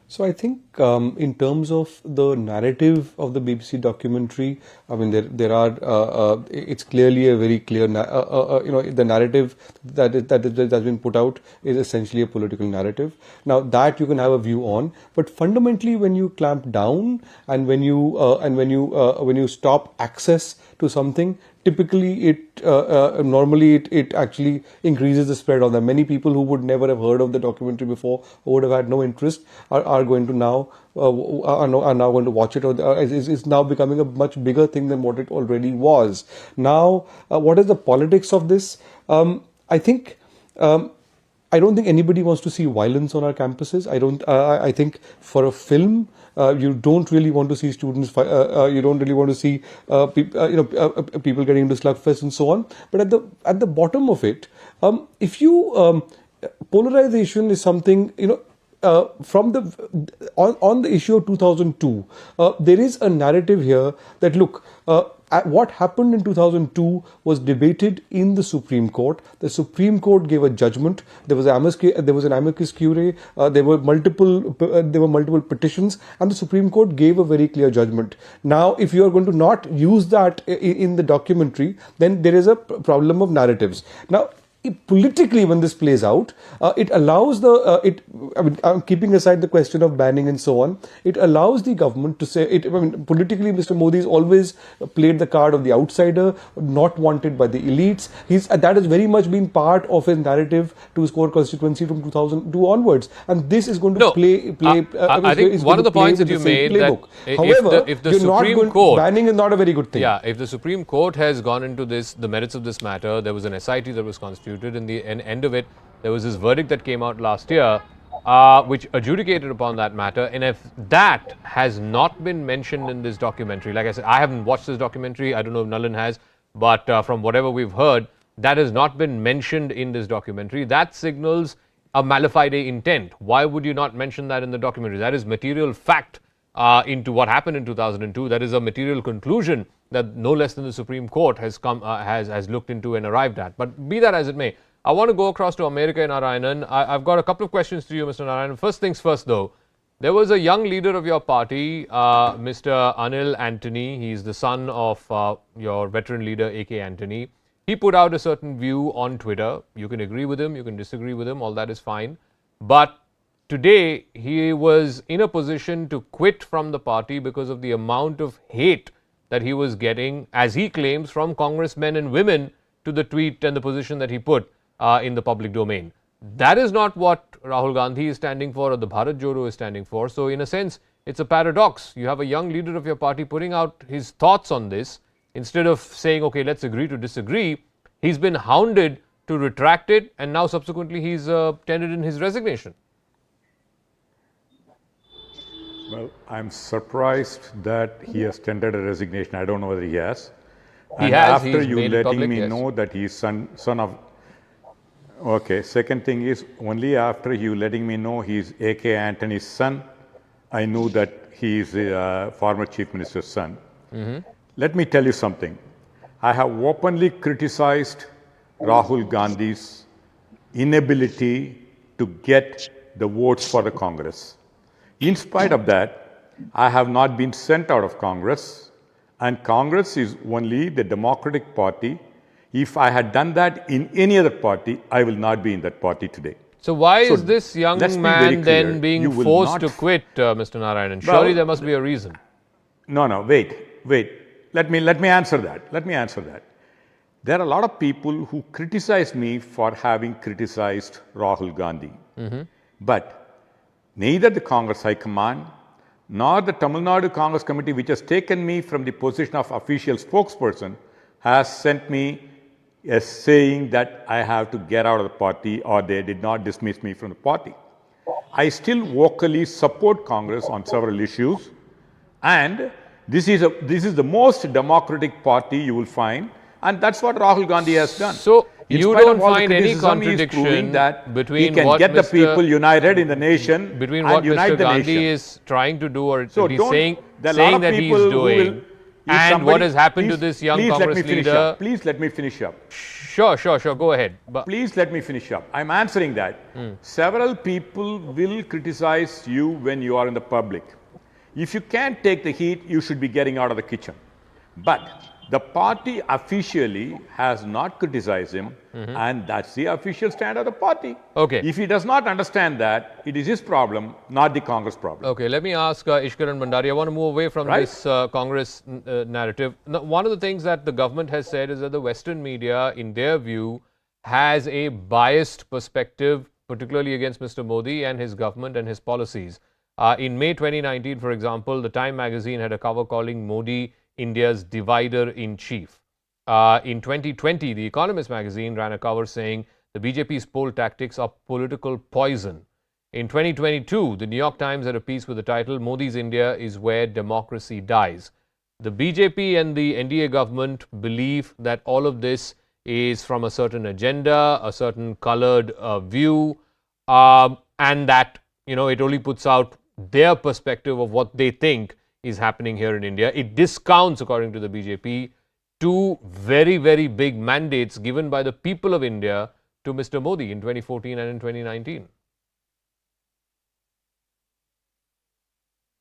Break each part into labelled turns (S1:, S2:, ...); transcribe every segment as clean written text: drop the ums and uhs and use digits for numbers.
S1: So I think in terms of the narrative of the BBC documentary, I mean there are it's clearly a very clear the narrative that's been put out is essentially a political narrative. Now that you can have a view on, but fundamentally when you clamp down and when you stop access to something, typically it actually increases the spread of them. Many people who would never have heard of the documentary before, who would have had no interest, are going to now are now going to watch it. Or is now becoming a much bigger thing than what it already was. Now, what is the politics of this? I think. I don't think anybody wants to see violence on our campuses. I don't. I think for a film, you don't really want to see students. You don't really want to see people getting into slugfest and so on. But at the bottom of it, if you polarization is something from on the issue of 2002, there is a narrative here that look. What happened in 2002 was debated in the Supreme Court. The Supreme Court gave a judgment. There was an amicus curiae. There were multiple petitions, and the Supreme Court gave a very clear judgment. Now, if you are going to not use that in the documentary, then there is a problem of narratives. Now, politically, when this plays out, it allows I'm keeping aside the question of banning and so on. It allows the government to say it. I mean, politically, Mr. Modi's always played the card of the outsider, not wanted by the elites. That has very much been part of his narrative to his core constituency from 2002 onwards, and this is going to play.
S2: I think one of the points that you made
S1: playbook.
S2: That
S1: however,
S2: if the Supreme Court
S1: banning is not a very good thing.
S2: Yeah, if the Supreme Court has gone into the merits of this matter, there was an SIT that was constituted. In the end of it, there was this verdict that came out last year, which adjudicated upon that matter. And if that has not been mentioned in this documentary, like I said, I haven't watched this documentary. I don't know if Nalin has, but from whatever we've heard, that has not been mentioned in this documentary. That signals a mala fide intent. Why would you not mention that in the documentary? That is material fact into what happened in 2002. That is a material conclusion that no less than the Supreme Court has has looked into and arrived at. But be that as it may, I want to go across to America in Narayanan. I've got a couple of questions to you, Mr. Narayanan. First things first, though. There was a young leader of your party, Mr. Anil Antony. He's the son of your veteran leader, A.K. Antony. He put out a certain view on Twitter. You can agree with him, you can disagree with him, all that is fine. But today, he was in a position to quit from the party because of the amount of hate that he was getting, as he claims, from congressmen and women to the tweet and the position that he put in the public domain. That is not what Rahul Gandhi is standing for or the Bharat Jodo is standing for. So, in a sense, it's a paradox. You have a young leader of your party putting out his thoughts on this. Instead of saying, okay, let's agree to disagree, he's been hounded to retract it, and now subsequently he's tendered in his resignation.
S3: Well, I'm surprised that he has tendered a resignation. I don't know whether he has.
S2: He has.
S3: After
S2: he's
S3: you
S2: made
S3: letting
S2: public,
S3: me
S2: yes.
S3: know that he's son of... Okay, second thing is, only after you letting me know he's A.K. Antony's son, I knew that he is a former Chief Minister's son. Let me tell you something. I have openly criticized Rahul Gandhi's inability to get the votes for the Congress. In spite of that, I have not been sent out of Congress, and Congress is only the Democratic Party. If I had done that in any other party, I will not be in that party today.
S2: So why is this young man then being forced to quit, Mr. Narayanan? Surely there must be a reason.
S3: No, wait. Let me answer that. There are a lot of people who criticize me for having criticized Rahul Gandhi. But neither the Congress High Command nor the Tamil Nadu Congress Committee, which has taken me from the position of official spokesperson, has sent me a saying that I have to get out of the party, or they did not dismiss me from the party. I still vocally support Congress on several issues, and this is the most democratic party you will find, and that's what Rahul Gandhi has done.
S2: So you don't find any contradiction
S3: that
S2: between
S3: he can
S2: what
S3: get the
S2: Mr.
S3: people united in the nation,
S2: between
S3: and
S2: what
S3: unite
S2: Mr.
S3: the
S2: Gandhi
S3: nation.
S2: is trying to do, or
S3: So
S2: he's saying
S3: there are a lot of
S2: that he's
S3: people
S2: doing, And what has happened to this young Congress leader?
S3: Please let me finish up.
S2: Sure. Go ahead.
S3: Please let me finish up. I'm answering that. Several people will criticize you when you are in the public. If you can't take the heat, you should be getting out of the kitchen. But the party officially has not criticized him, and that's the official stand of the party.
S2: Okay.
S3: If he does not understand that, it is his problem, not the Congress problem.
S2: Okay, let me ask Ishkaran Bhandari. I want to move away from this Congress narrative. Now, one of the things that the government has said is that the Western media, in their view, has a biased perspective, particularly against Mr. Modi and his government and his policies. In May 2019, for example, the Time magazine had a cover calling Modi India's divider-in-chief. In 2020, The Economist magazine ran a cover saying the BJP's poll tactics are political poison. In 2022, the New York Times had a piece with the title, Modi's India is where democracy dies. The BJP and the NDA government believe that all of this is from a certain agenda, a certain colored view, and that, it only puts out their perspective of what they think is happening here in India. It discounts, according to the BJP, two very, very big mandates given by the people of India to Mr. Modi in 2014 and in 2019.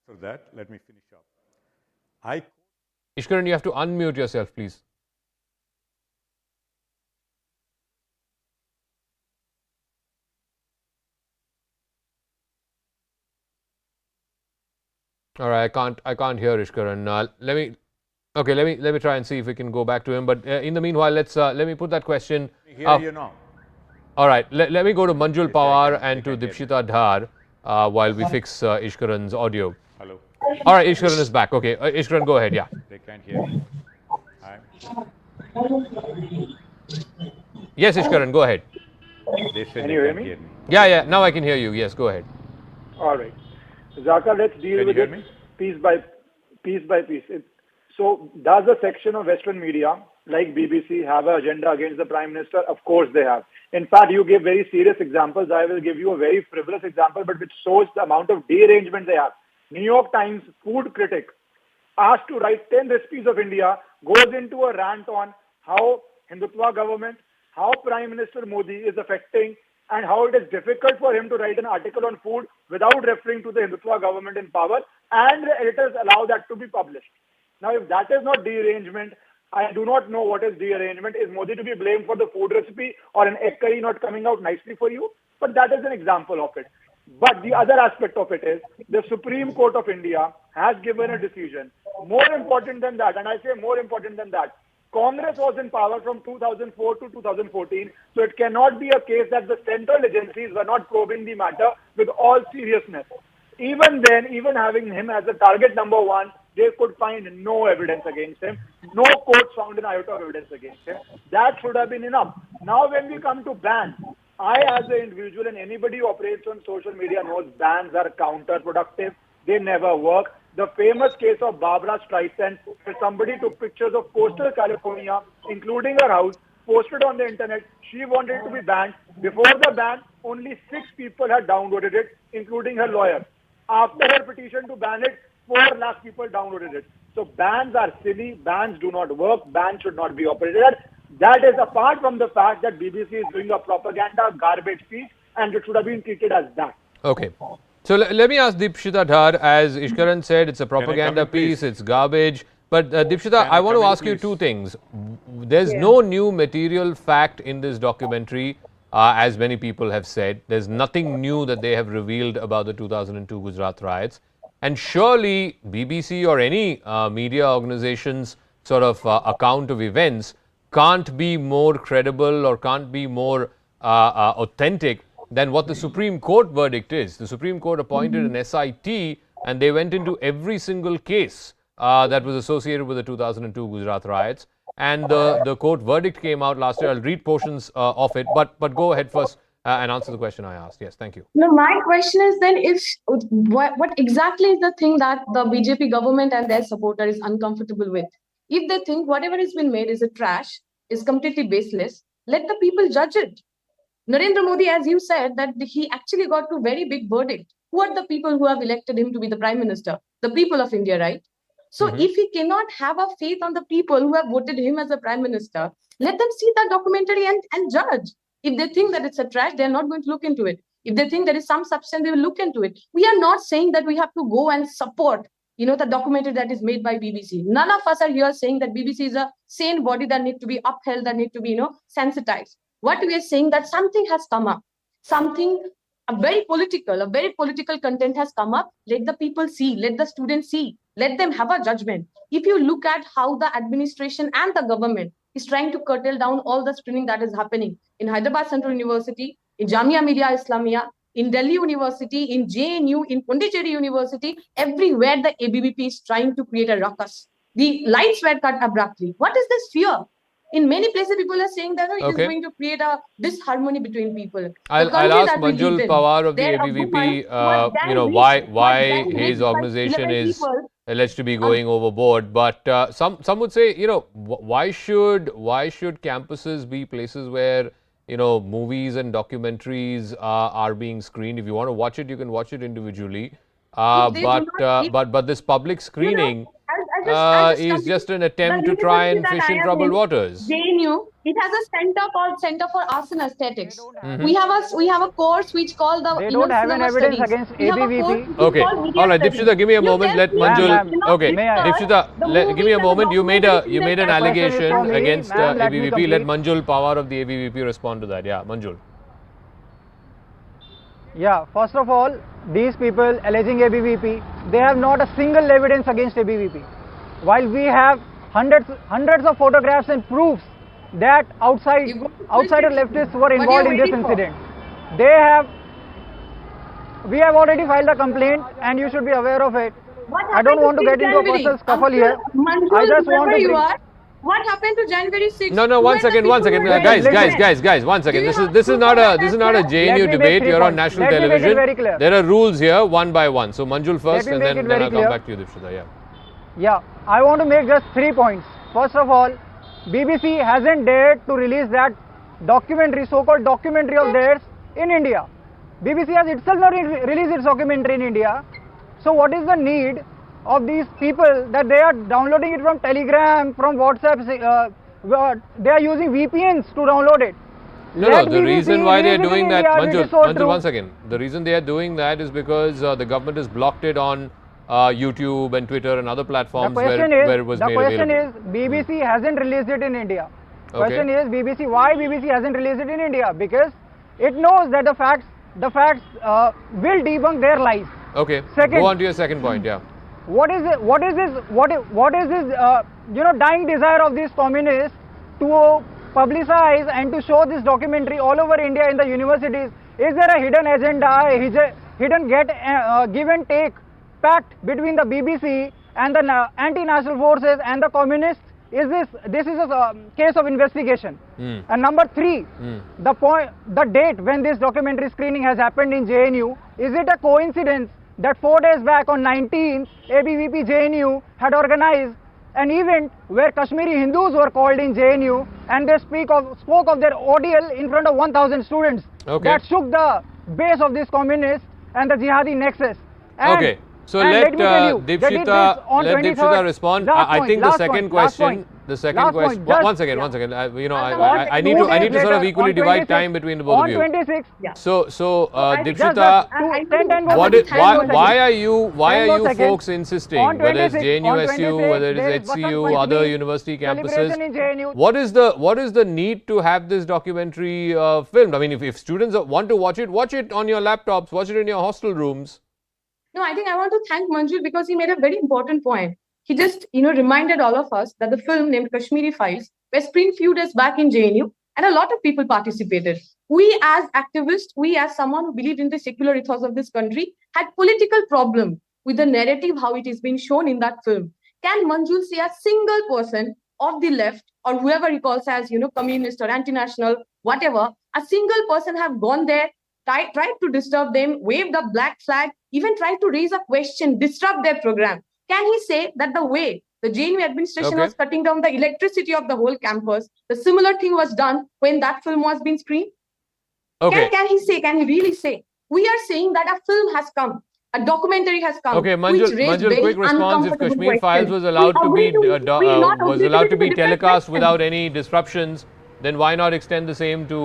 S3: For that, let me finish up.
S2: Ishkaran, you have to unmute yourself, please. All right, I can't hear Ishkaran. Let me try and see if we can go back to him. But in the meanwhile, let me put that question.
S3: Hear you now.
S2: All right, let me go to Manjul Pawar and to Dipshita Dhar while we fix Ishkaran's audio.
S3: Hello.
S2: All right, Ishkaran is back. Okay, Ishkaran, go ahead. Yeah.
S3: They can't hear me.
S2: Yes, Ishkaran, go ahead.
S3: They said
S4: Can
S3: they
S4: you hear
S3: can't
S4: me?
S3: hear me.
S2: Yeah. Now I can hear you. Yes, go ahead.
S4: All right. Zaka, let's deal
S3: Can
S4: with
S3: you
S4: it
S3: hear me?
S4: piece by piece. So does a section of Western media, like BBC, have an agenda against the Prime Minister? Of course they have. In fact, you give very serious examples. I will give you a very frivolous example, but which shows the amount of derangement they have. New York Times food critic, asked to write 10 recipes of India, goes into a rant on how Hindutva government, how Prime Minister Modi is affecting, and how it is difficult for him to write an article on food without referring to the Hindutva government in power, and the editors allow that to be published. Now, if that is not derangement, I do not know what is derangement. Is Modi to be blamed for the food recipe or an egg curry not coming out nicely for you? But that is an example of it. But the other aspect of it is the Supreme Court of India has given a decision. More important than that, and I say more important than that, Congress was in power from 2004 to 2014, so it cannot be a case that the central agencies were not probing the matter with all seriousness. Even then, even having him as a target number one, they could find no evidence against him. No court found an iota of evidence against him. That should have been enough. Now, when we come to bans, I, as an individual, and anybody who operates on social media knows bans are counterproductive. They never work. The famous case of Barbara Streisand, where somebody took pictures of coastal California, including her house, posted on the internet. She wanted it to be banned. Before the ban, only 6 people had downloaded it, including her lawyer. After her petition to ban it, 4 lakh people downloaded it. So bans are silly. Bans do not work. Bans should not be operated at. That is apart from the fact that BBC is doing a propaganda garbage piece, and it should have been treated as that.
S2: Okay. So let me ask Dipshita Dhar, as Ishkaran said, it's a propaganda piece, it's garbage. But Dipshita, I want to ask you 2 things. There's no new material fact in this documentary, as many people have said. There's nothing new that they have revealed about the 2002 Gujarat riots. And surely BBC or any media organization's sort of account of events can't be more credible or can't be more authentic than what the Supreme Court verdict is. The Supreme Court appointed an SIT and they went into every single case that was associated with the 2002 Gujarat riots. And the court verdict came out last year. I'll read portions of it, but go ahead first and answer the question I asked. Yes, thank you.
S5: No, my question is then if what exactly is the thing that the BJP government and their supporter is uncomfortable with? If they think whatever has been made is a trash, is completely baseless, let the people judge it. Narendra Modi, as you said, that he actually got to very big verdict. Who are the people who have elected him to be the Prime Minister? The people of India, right? So if he cannot have a faith on the people who have voted him as a prime minister, let them see that documentary and judge. If they think that it's a trash, they're not going to look into it. If they think there is some substance, they will look into it. We are not saying that we have to go and support, the documentary that is made by BBC. None of us are here saying that BBC is a sane body that need to be upheld, that need to be, sensitized. What we are saying that something has come up, something a very political content has come up. Let the people see, let the students see, let them have a judgment. If you look at how the administration and the government is trying to curtail down all the screening that is happening in Hyderabad Central University, in Jamia Millia Islamia, in Delhi University, in JNU, in Pondicherry University, everywhere the ABVP is trying to create a ruckus. The lights were cut abruptly. What is this fear? In many places, people are saying that it is going to create a disharmony between people.
S2: I'll ask Manjul Pawar of the ABVP, why his organization is alleged to be going overboard. But some would say, why should campuses be places where movies and documentaries are being screened? If you want to watch it, you can watch it individually. But this public screening is just an attempt to try and fish in troubled waters.
S5: JNU, it has a center called Center for Arts and Aesthetics. We have a course which called the
S6: they don't have an evidence against ABVP.
S2: Okay, all right, Dipshita, give me a moment. Let Manjul. Okay, Dipshita, give me a moment. You made an allegation against ABVP. Let Manjul Pawar of the ABVP respond to that. Yeah, Manjul.
S6: Yeah, first of all, these people alleging ABVP, they have not a single evidence against ABVP. While we have hundreds of photographs and proofs that outsider leftists were involved in this incident. We have already filed a complaint and you should be aware of it. I don't want to get into a personal scuffle here. I just want to
S5: what happened to January 6th?
S2: No, one second. Guys, 1 second. This is not a JNU debate. You're on national television. There are rules here, one by one. So Manjul first, and then I'll come back to you, Dipshita.
S6: Yeah, I want to make just 3 points. First of all, BBC hasn't dared to release that documentary, so-called documentary of theirs in India. BBC has itself not released its documentary in India. So what is the need of these people that they are downloading it from Telegram, from WhatsApp? They are using VPNs to download it.
S2: No, the reason why they are doing that, Manjul, 1 second. The reason they are doing that is because the government has blocked it on YouTube and Twitter and other platforms where it was made available.
S6: The question is, BBC hasn't released it in India. Question is, why BBC hasn't released it in India? Because it knows that the facts will debunk their lies.
S2: Okay. Second, go on to your second point. Yeah.
S6: What is this dying desire of these communists to publicize and to show this documentary all over India in the universities? Is there a hidden agenda, a hidden give and take pact between the BBC and the anti-national forces and the communists? This is a case of investigation. And number 3, the date when this documentary screening has happened in JNU, is it a coincidence that 4 days back on 19th, ABVP JNU had organized an event where Kashmiri Hindus were called in JNU and they spoke of their ordeal in front of 1,000 students. That shook the base of this communist and the jihadi nexus. And,
S2: so let Dipshita respond. I think the second question. One second. I need to sort of equally divide time between the both of you. So Dipshita, why are you folks insisting, whether it's JNUSU, whether it is HCU, other university campuses, what is the need to have this documentary filmed? I mean, if students want to watch it on your laptops, watch it in your hostel rooms.
S5: No, I think I want to thank Manjul because he made a very important point. He just, reminded all of us that the film named Kashmiri Files was screened few days back in JNU and a lot of people participated. We as activists, we as someone who believed in the secular ethos of this country, had political problem with the narrative, how it is being shown in that film. Can Manjul say a single person of the left or whoever he calls as, communist or anti-national, whatever, a single person have gone there, tried to disturb them, waved a black flag, even tried to raise a question, disrupt their program? Can he say that the way the JNU administration was cutting down the electricity of the whole campus, the similar thing was done when that film was being screened? Can he really say? We are saying that a film has come. A documentary has come
S2: Okay,
S5: which raised
S2: Manjul,
S5: very
S2: quick response. If
S5: uncomfortable
S2: Kashmir Files
S5: questions.
S2: was
S5: We
S2: allowed to
S5: agree
S2: be
S5: to, we not
S2: was
S5: agree to
S2: allowed
S5: it
S2: to
S5: is a
S2: be
S5: different
S2: telecast
S5: question.
S2: without any disruptions, then why not extend the same to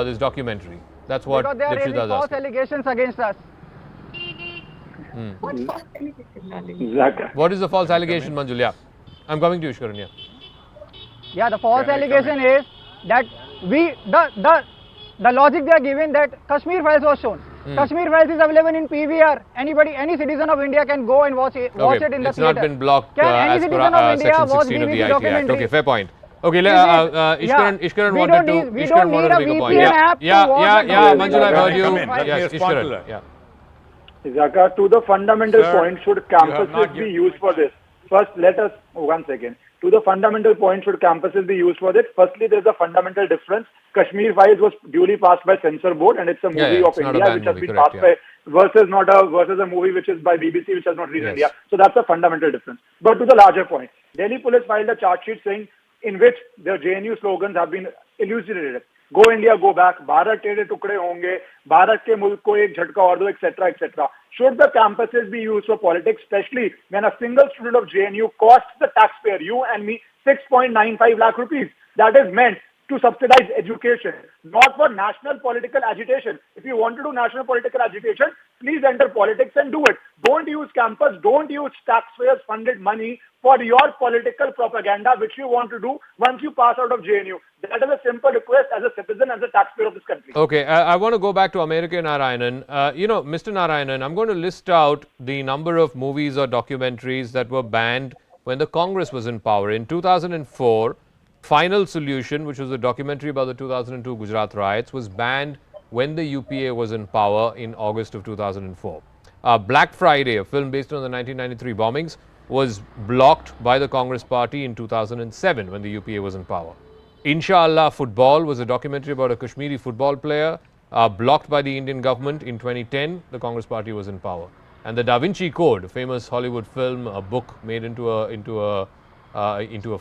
S2: this documentary? That's what
S6: Because they are
S2: Dipshita
S6: raising
S2: is
S6: false
S2: asking.
S6: allegations against us.
S5: What false allegation, darling?
S4: Zaka.
S2: What is the false
S3: Can I come
S2: allegation,
S3: in?
S2: Manjul? Yeah, I'm coming to you, Shkaran. Yeah.
S6: Yeah, the false
S3: Can I come
S6: allegation is that the logic they are giving that Kashmir Files was shown. Kashmir Files is available in PVR. Any citizen of India can go and watch it
S2: Okay,
S6: in the
S2: it's
S6: theater.
S2: not been blocked
S6: Can any
S2: as per
S6: citizen of India
S2: Section
S6: watch
S2: 16 of the
S6: BBC
S2: IT Act.
S6: documentary?
S2: Okay, fair point. Okay,
S6: Yeah.
S2: Ishkaran
S6: We
S2: wanted
S6: don't
S2: to
S6: need- we
S2: Ishkaran
S6: don't
S2: wanted
S6: need
S2: to
S6: a
S2: make a point.
S6: VPN
S2: Yeah,
S6: app to
S2: yeah,
S6: watch
S2: yeah,
S6: the
S2: yeah.
S6: documentary.
S2: Manjul, I've heard
S3: Come
S2: you.
S3: in. Let me
S2: Yes,
S3: respond to
S2: Ishkaran.
S3: that.
S2: Yeah.
S4: Zaka, to the fundamental
S3: Sir,
S4: point, should
S3: you have
S4: campuses
S3: not
S4: be
S3: given
S4: used
S3: my
S4: for
S3: time.
S4: this? First, let us, 1 second. To the fundamental point, should campuses be used for this? Firstly, there's a fundamental difference. Kashmir Files was duly passed by censor board, and it's a movie
S2: yeah,
S4: of
S2: it's not a
S4: India
S2: banned
S4: which has
S2: movie,
S4: been
S2: correct,
S4: passed by versus a movie which is by BBC which has not reached
S2: Yes.
S4: India. So that's a fundamental difference. But to the larger point, Delhi police filed a charge sheet saying in which the JNU slogans have been elucidated. Go India, go back. Bharat टेढ़े टुकड़े होंगे. भारत के मुल्क को एक झटका और दो, etc., etc. Should the campuses be used for politics, especially when a single student of JNU costs the taxpayer, you and me, 6.95 lakh rupees? That is meant to subsidize education, not for national political agitation. If you want to do national political agitation, please enter politics and do it. Don't use campus, don't use taxpayers funded money for your political propaganda, which you want to do once you pass out of JNU. That is a simple request as a citizen, as a taxpayer of this country.
S2: Okay, I want to go back to America Narayanan. Mr. Narayanan, I'm going to list out the number of movies or documentaries that were banned when the Congress was in power. In 2004, Final Solution, which was a documentary about the 2002 Gujarat riots, was banned when the UPA was in power in August of 2004. Black Friday, a film based on the 1993 bombings, was blocked by the Congress party in 2007 when the UPA was in power. Inshallah Football was a documentary about a Kashmiri football player, blocked by the Indian government in 2010. The Congress party was in power. And the Da Vinci Code, a famous Hollywood film, a book made into a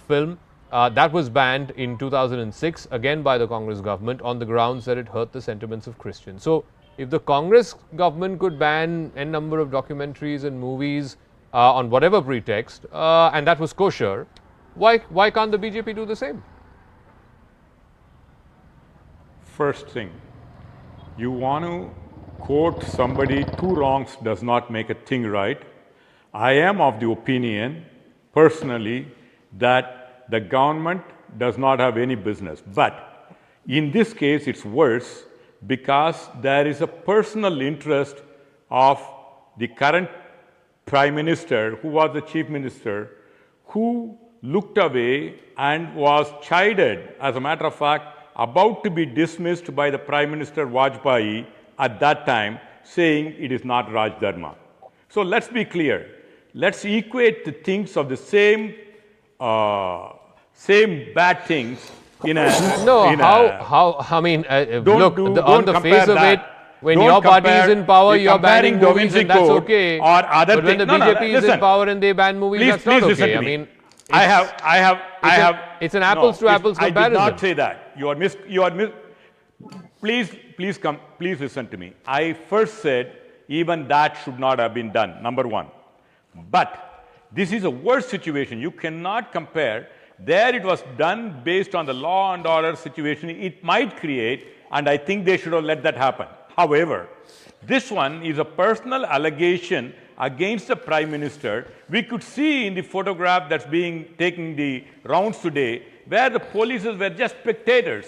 S2: film, that was banned in 2006 again by the Congress government on the grounds that it hurt the sentiments of Christians. So, if the Congress government could ban n number of documentaries and movies on whatever pretext, and that was kosher, why can't the BJP do the same?
S3: First thing, you want to quote somebody, two wrongs does not make a thing right. I am of the opinion, personally, that the government does not have any business. But in this case, it's worse because there is a personal interest of the current Prime Minister, who was the Chief Minister, who looked away and was chided, as a matter of fact, about to be dismissed by the Prime Minister Vajpayee at that time, saying it is not Raj Dharma. So let's be clear. Let's equate the things of the same bad things in a...
S2: I mean, look, on the face of it, when
S3: Don't
S2: your party is
S3: compare-
S2: in power,
S3: you're
S2: you're banning
S3: comparing Da
S2: movies
S3: Vinci
S2: and that's
S3: Code
S2: okay.
S3: or other
S2: But when the
S3: things- No, no,
S2: BJP is in
S3: listen.
S2: power and they ban movies,
S3: Please,
S2: that's
S3: please
S2: not
S3: listen
S2: okay.
S3: to
S2: I
S3: me.
S2: mean,
S3: I have.
S2: it's an apples to apples
S3: I did
S2: comparison.
S3: not say that. You are mis. Please listen to me. I first said even that should not have been done, number one. But this is a worse situation. You cannot compare. There it was done based on the law and order situation it might create, and I think they should have let that happen. However, this one is a personal allegation against the Prime Minister. We could see in the photograph that's being taking the rounds today, where the police were just spectators.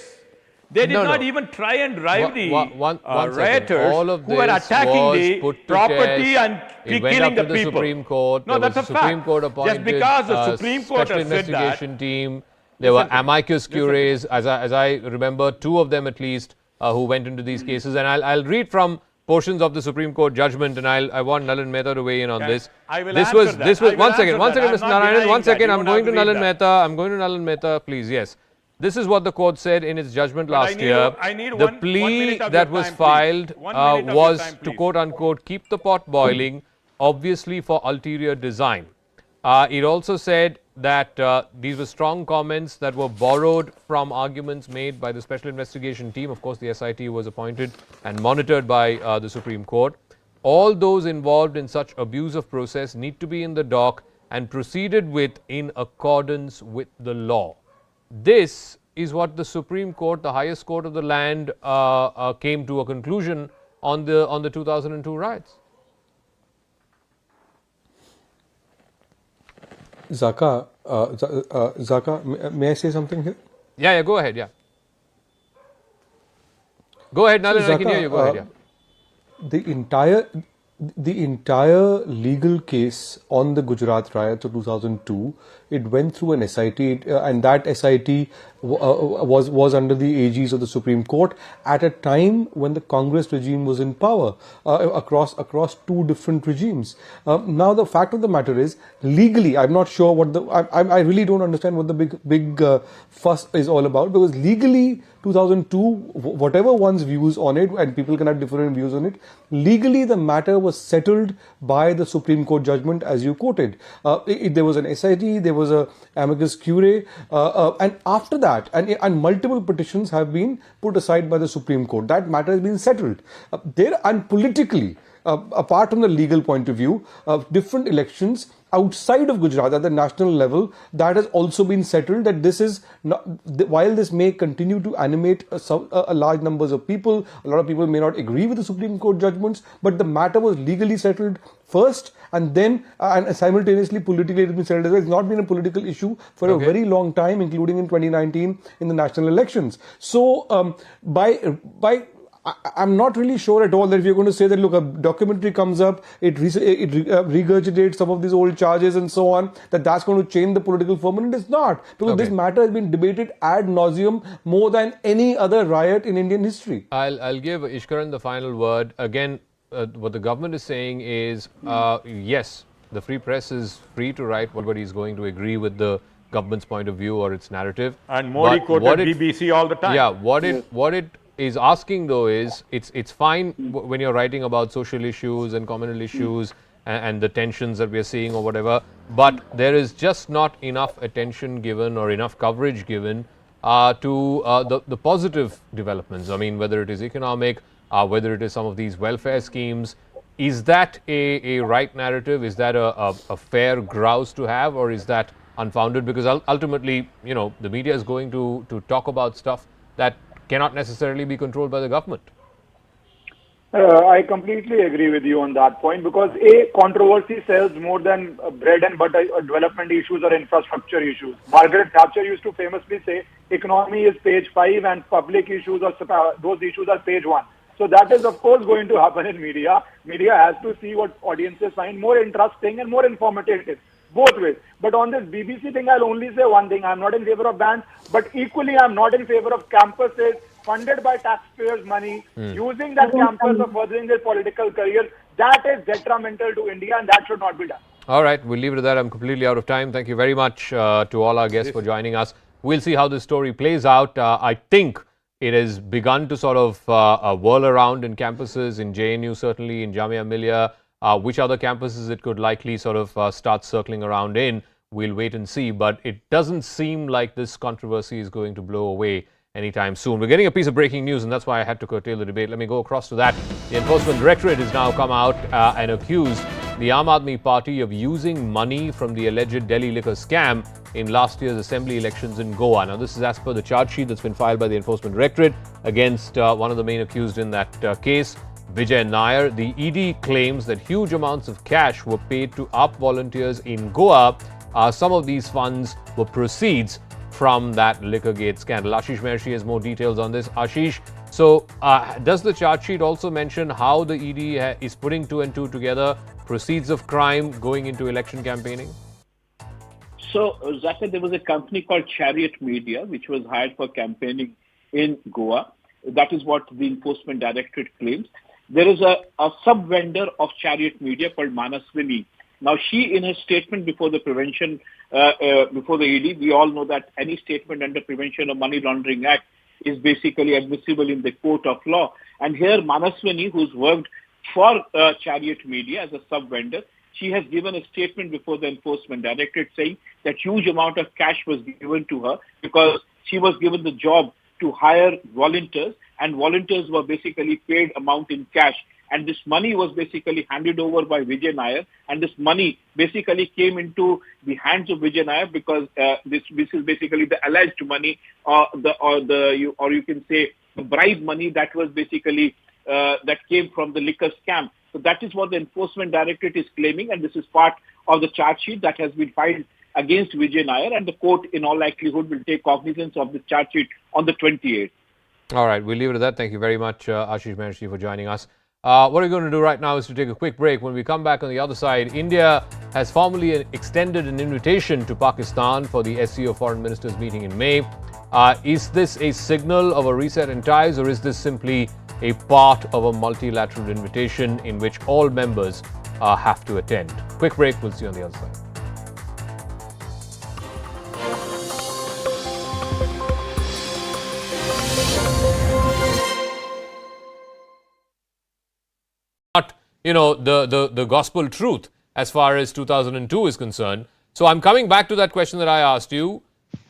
S3: They did not even try and drive the rioters
S2: all of
S3: who were
S2: this
S3: attacking
S2: was
S3: the
S2: put to
S3: property
S2: test.
S3: and
S2: It went
S3: killing
S2: up to
S3: the
S2: the
S3: people.
S2: Supreme Court.
S3: No,
S2: There
S3: that's
S2: was
S3: a
S2: a Supreme
S3: fact.
S2: Court
S3: Just
S2: appointed
S3: because the Supreme Court
S2: special
S3: has said that.
S2: investigation team. There were amicus curiae, as I remember, two of them at least, who went into these cases. And I'll read from portions of the Supreme Court judgment, and I want Nalan Mehta to weigh in on this.
S3: I will
S2: This
S3: answer
S2: was
S3: that.
S2: this
S3: I
S2: was
S3: will
S2: one second,
S3: answer that.
S2: Mr.
S3: I'm not
S2: Narayanan,
S3: denying
S2: one
S3: that.
S2: second.
S3: You
S2: I'm
S3: don't
S2: going to
S3: have to read
S2: Nalan
S3: that.
S2: Mehta. I'm going to Nalan Mehta, please. Yes. This is what the court said in its judgment last year.
S3: I need
S2: the
S3: 1
S2: plea
S3: minute of
S2: that
S3: your
S2: was
S3: time, please.
S2: filed
S3: 1 minute of your
S2: was
S3: time,
S2: to
S3: please.
S2: quote unquote keep the pot boiling, obviously for ulterior design. It also said that these were strong comments that were borrowed from arguments made by the Special Investigation Team. Of course, the SIT was appointed and monitored by the Supreme Court. all those involved in such abuse of process need to be in the dock and proceeded with in accordance with the law. This is what the Supreme Court, the highest court of the land, came to a conclusion on the 2002 riots.
S1: Zaka, may I say something here?
S2: Yeah, go ahead, yeah. Go ahead, Nalin, I can hear you. Go ahead, yeah.
S1: The entire legal case on the Gujarat riots of 2002, it went through an SIT, and that SIT was under the aegis of the Supreme Court at a time when the Congress regime was in power across two different regimes. Now the fact of the matter is, legally, I'm not sure what I really don't understand what the big fuss is all about, because legally 2002, whatever one's views on it, and people can have different views on it, legally the matter was settled by the Supreme Court judgment, as you quoted. There was an SIT, there was a amicus curiae, and after that, and multiple petitions have been put aside by the Supreme Court. That matter has been settled. And politically, apart from the legal point of view, different elections outside of Gujarat at the national level, that has also been settled, that this is not, while this may continue to animate a large numbers of people, a lot of people may not agree with the Supreme Court judgments, but the matter was legally settled first, and then and simultaneously politically it has been settled as well. It's not been a political issue for a very long time, including in 2019 in the national elections. So I'm not really sure at all that if you're going to say that, look, a documentary comes up, it regurgitates some of these old charges and so on, that's going to change the political firmament. It's not, because this matter has been debated ad nauseum more than any other riot in Indian history.
S2: I'll give Ishkaran the final word. Again, what the government is saying is, yes, the free press is free to write what he's going to agree with the government's point of view or its narrative.
S3: And Modi quoted BBC all the time.
S2: Yeah, what it is asking though is, it's fine when you're writing about social issues and communal issues and the tensions that we are seeing or whatever, but there is just not enough attention given or enough coverage given to the positive developments. I mean, whether it is economic, whether it is some of these welfare schemes. Is that a right narrative? Is that a fair grouse to have, or is that unfounded? Because ultimately, the media is going to talk about stuff that cannot necessarily be controlled by the government.
S4: I completely agree with you on that point, because controversy sells more than bread and butter development issues or infrastructure issues. Margaret Thatcher used to famously say, economy is page 5 and public issues or those issues are page 1. So that is of course going to happen in media. Media has to see what audiences find more interesting and more informative. Both ways. But on this BBC thing, I'll only say one thing. I'm not in favor of bans, but equally I'm not in favor of campuses funded by taxpayers' money, using that campus for furthering their political careers. That is detrimental to India, and that should not be done.
S2: All right, we'll leave it at that. I'm completely out of time. Thank you very much to all our guests for joining us. We'll see how this story plays out. I think it has begun to sort of whirl around in campuses, in JNU certainly, in Jamia Millia. Which other campuses it could likely sort of start circling around in, we'll wait and see. But it doesn't seem like this controversy is going to blow away anytime soon. We're getting a piece of breaking news, and that's why I had to curtail the debate. Let me go across to that. The Enforcement Directorate has now come out and accused the Aam Aadmi Party of using money from the alleged Delhi liquor scam in last year's assembly elections in Goa. Now, this is as per the charge sheet that's been filed by the Enforcement Directorate against one of the main accused in that case, Vijay Nair. The ED claims that huge amounts of cash were paid to AAP volunteers in Goa. Some of these funds were proceeds from that Liquorgate scandal. Ashish Mershi has more details on this. Ashish, so does the charge sheet also mention how the ED is putting 2 and 2 together, proceeds of crime going into election campaigning?
S7: So, Zaka, there was a company called Chariot Media, which was hired for campaigning in Goa. That is what the Enforcement Directorate claims. There is a sub-vendor of Chariot Media called Manaswini. Now, she, in her statement before the before the ED, we all know that any statement under Prevention of Money Laundering Act is basically admissible in the court of law. And here, Manaswini, who's worked for Chariot Media as a sub-vendor, she has given a statement before the Enforcement Directorate saying that huge amount of cash was given to her because she was given the job to hire volunteers, and volunteers were basically paid amount in cash. and this money was basically handed over by Vijay Nair, and this money basically came into the hands of Vijay Nair because this is basically the alleged money, or you can say the bribe money that was basically that came from the liquor scam. So that is what the Enforcement Directorate is claiming, and this is part of the charge sheet that has been filed against Vijay Nair, and the court in all likelihood will take cognizance of the charge sheet on the 28th.
S2: All right, we'll leave it at that. Thank you very much, Ashish Maharshi, for joining us. What we're going to do right now is to take a quick break. When we come back on the other side, India has formally extended an invitation to Pakistan for the SCO Foreign Ministers meeting in May. Is this a signal of a reset in ties, or is this simply a part of a multilateral invitation in which all members have to attend? Quick break. We'll see you on the other side. Not, the gospel truth as far as 2002 is concerned. So I'm coming back to that question that I asked you.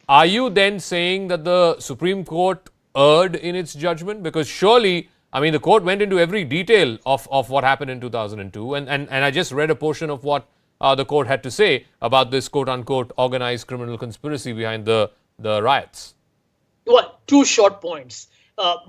S2: Are you then saying that the Supreme Court erred in its judgment? Because surely, the court went into every detail of what happened in 2002, and I just read a portion of what the court had to say about this quote-unquote organized criminal conspiracy behind the riots.
S8: Well, two short points.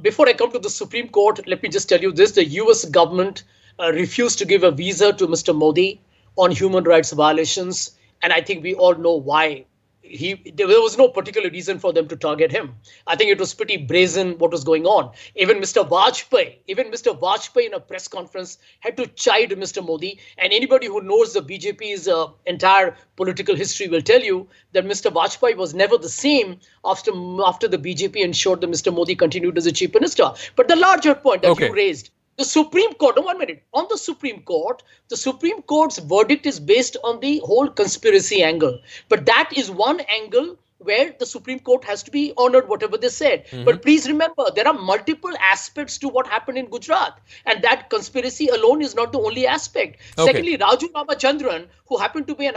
S8: Before I come to the Supreme Court, let me just tell you this. The US government refused to give a visa to Mr. Modi on human rights violations. And I think we all know why. There was no particular reason for them to target him. I think it was pretty brazen what was going on. Even Mr. Vajpayee in a press conference had to chide Mr. Modi. And anybody who knows the BJP's entire political history will tell you that Mr. Vajpayee was never the same after the BJP ensured that Mr. Modi continued as a chief minister. But the larger point that you raised, the Supreme Court, on the Supreme Court's verdict is based on the whole conspiracy angle. But that is one angle where the Supreme Court has to be honored whatever they said. But please remember, there are multiple aspects to what happened in Gujarat. And that conspiracy alone is not the only aspect. Secondly, Raju Ramachandran, who happened to be an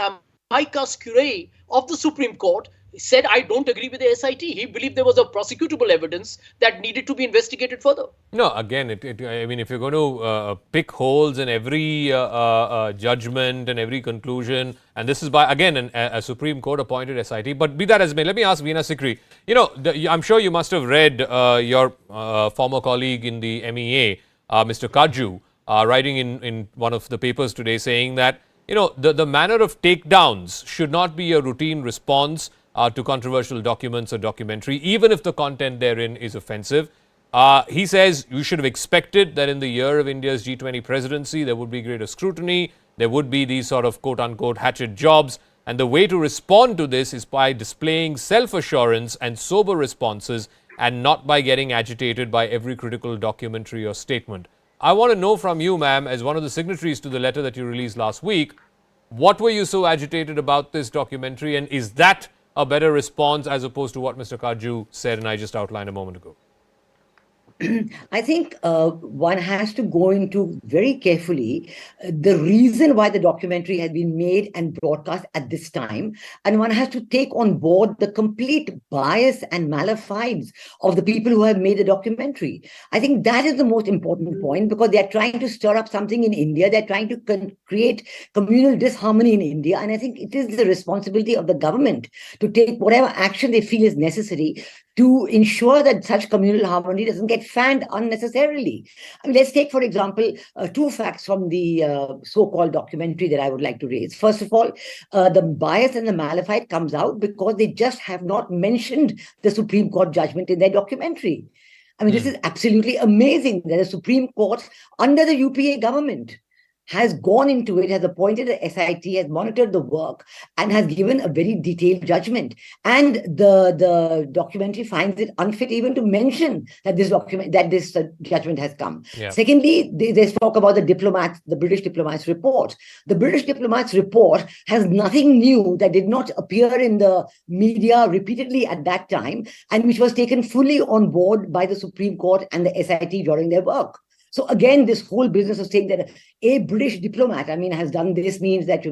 S8: amicus curiae of the Supreme Court, said, I don't agree with the SIT. He believed there was a prosecutable evidence that needed to be investigated further. No, again, if you're going to pick holes in every judgment and every conclusion, and this is by, again, a Supreme Court appointed SIT, but be that as may, let me ask Veena Sikri. I'm sure you must have read your former colleague in the MEA, Mr. Kaju, writing in one of the papers today saying that, the manner of takedowns should not be a routine response to controversial documents or documentary, even if the content therein is offensive. He says you should have expected that in the year of India's G20 presidency, there would be greater scrutiny, there would be these sort of quote-unquote hatchet jobs, and the way to respond to this is by displaying self-assurance and sober responses, and not by getting agitated by every critical documentary or statement. I want to know from you, ma'am, as one of the signatories to the letter that you released last week, what were you so agitated about this documentary, and is that a better response as opposed to what Mr. Kaju said and I just outlined a moment ago?
S9: I think one has to go into very carefully the reason why the documentary has been made and broadcast at this time. And one has to take on board the complete bias and malafide of the people who have made the documentary. I think that is the most important point, because they are trying to stir up something in India. They're trying to create communal disharmony in India. And I think it is the responsibility of the government to take whatever action they feel is necessary to ensure that such communal harmony doesn't get fanned unnecessarily. Let's take, for example, two facts from the so-called documentary that I would like to raise. First of all, the bias and the malafide comes out because they just have not mentioned the Supreme Court judgment in their documentary. This is absolutely amazing that the Supreme Court, under the UPA government, has gone into it, has appointed a SIT, has monitored the work, and has given a very detailed judgment. And the documentary finds it unfit even to mention that this judgment has come. Yeah. Secondly, they talk about the British diplomats' report. The British diplomats' report has nothing new that did not appear in the media repeatedly at that time, and which was taken fully on board by the Supreme Court and the SIT during their work. So again, this whole business of saying that a British diplomat, I mean, has done this means that,